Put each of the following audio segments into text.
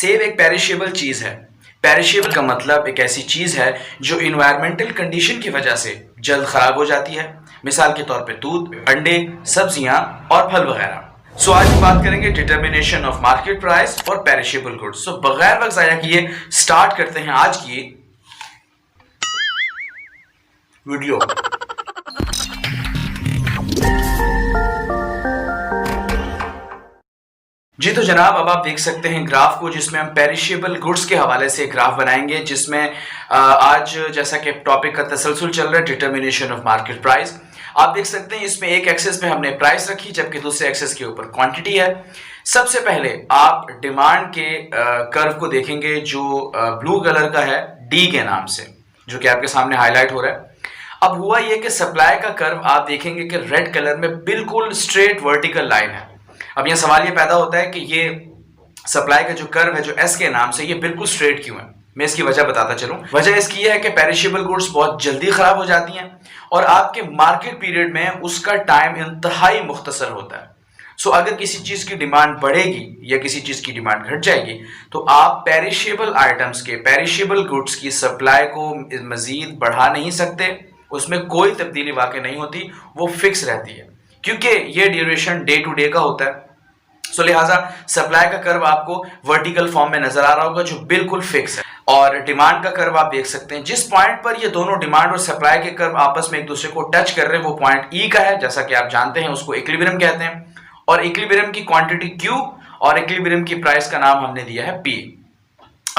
सेब एक पेरिशेबल चीज है। पेरिशेबल का मतलब एक ऐसी चीज है जो इन्वायरमेंटल कंडीशन की वजह से जल्द खराब हो जाती है। मिसाल के तौर पे दूध, अंडे, सब्जियां और फल वगैरह। सो आज हम बात करेंगे determination of market price for perishable goods. So बगैर वक्त जाया किए स्टार्ट करते हैं आज की वीडियो। जी तो जनाब, अब आप देख सकते हैं ग्राफ को, जिसमें हम पेरिशेबल गुड्स के हवाले से ग्राफ बनाएंगे, जिसमें आज जैसा कि टॉपिक का तसलसल चल रहा है डिटर्मिनेशन ऑफ मार्केट प्राइस। आप देख सकते हैं इसमें एक एक्सेस पे हमने प्राइस रखी, जबकि दूसरे एक्सेस के ऊपर क्वांटिटी है। सबसे पहले आप डिमांड के कर्व को देखेंगे जो ब्लू कलर का है, डी के नाम से, जो कि आपके सामने हाईलाइट हो रहा है। अब हुआ ये कि सप्लाई का कर्व आप देखेंगे कि रेड कलर में बिल्कुल स्ट्रेट वर्टिकल लाइन है। अब यह सवाल ये पैदा होता है कि ये सप्लाई का जो कर्व है, जो एस के नाम से, ये बिल्कुल स्ट्रेट क्यों है। मैं इसकी वजह बताता चलूं। वजह इसकी यह है कि पेरिशेबल गुड्स बहुत जल्दी खराब हो जाती हैं और आपके मार्केट पीरियड में उसका टाइम इंतहाई मुख्तसर होता है। सो अगर किसी चीज की डिमांड बढ़ेगी या किसी चीज की डिमांड घट जाएगी तो आप पेरिशेबल आइटम्स के, पेरिशेबल गुड्स की सप्लाई को मजीद बढ़ा नहीं सकते। उसमें कोई तब्दीली वाकई नहीं होती, वो फिक्स रहती है, क्योंकि ये ड्यूरेशन डे टू डे का होता है। सो लिहाजा सप्लाई का कर्व आपको वर्टिकल फॉर्म में नजर आ रहा होगा, जो बिल्कुल फिक्स है। और डिमांड का कर्व आप देख सकते हैं, जिस पॉइंट पर ये दोनों डिमांड और सप्लाई के कर्व आपस में एक दूसरे को टच कर रहे हैं, वो पॉइंट ई का है। जैसा कि आप जानते हैं, उसको इक्विलिब्रियम कहते हैं। और इक्विलिब्रियम की क्वांटिटी क्यू और इक्विलिब्रियम की प्राइस का नाम हमने दिया है पी।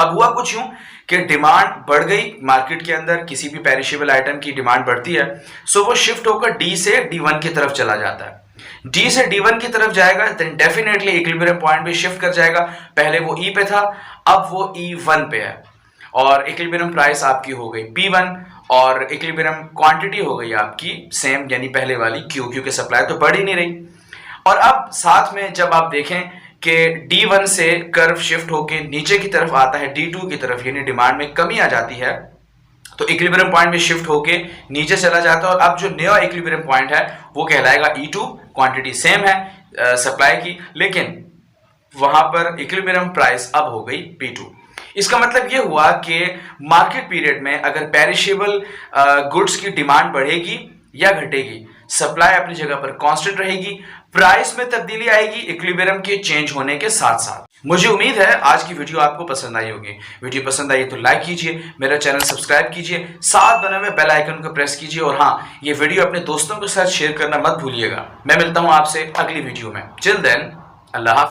अब हुआ कुछ यूं कि डिमांड बढ़ गई मार्केट के अंदर, किसी भी पेरिशेबल आइटम की डिमांड बढ़ती है, सो वो शिफ्ट होकर डी से D1 की तरफ चला जाता है। डी से D1 की तरफ जाएगा, देन डेफिनेटली इक्विलिब्रियम पॉइंट पे शिफ्ट कर जाएगा। पहले वो ई पे था, अब वो E1 पे है। और इक्विलिब्रियम प्राइस आपकी हो गई P1 और इक्विलिब्रियम क्वांटिटी हो गई आपकी सेम, यानी पहले वाली Q, क्योंकि सप्लाई तो बढ़ ही नहीं रही। और अब साथ में जब आप देखें कि D1 से कर्व शिफ्ट होके नीचे की तरफ आता है D2 की तरफ, यानी डिमांड में कमी आ जाती है, तो इक्विलिब्रियम पॉइंट में शिफ्ट होके नीचे चला जाता है। और अब जो नया इक्विलिब्रियम पॉइंट है वो कहलाएगा E2। क्वांटिटी सेम है सप्लाई की, लेकिन वहां पर इक्विलिब्रियम प्राइस अब हो गई P2। इसका मतलब ये हुआ कि मार्केट पीरियड में अगर पेरिशेबल गुड्स की डिमांड बढ़ेगी या घटेगी, सप्लाई अपनी जगह पर कांस्टेंट रहेगी, प्राइस में तब्दीली आएगी इक्विलिब्रियम के चेंज होने के साथ साथ। मुझे उम्मीद है आज की वीडियो आपको पसंद आई होगी। वीडियो पसंद आई तो लाइक कीजिए, मेरा चैनल सब्सक्राइब कीजिए, साथ बने हुए बेल आइकन को प्रेस कीजिए, और हाँ, ये वीडियो अपने दोस्तों के साथ शेयर करना मत भूलिएगा। मैं मिलता हूं आपसे अगली वीडियो में। टिल देन, अल्लाह हाफ़िज़।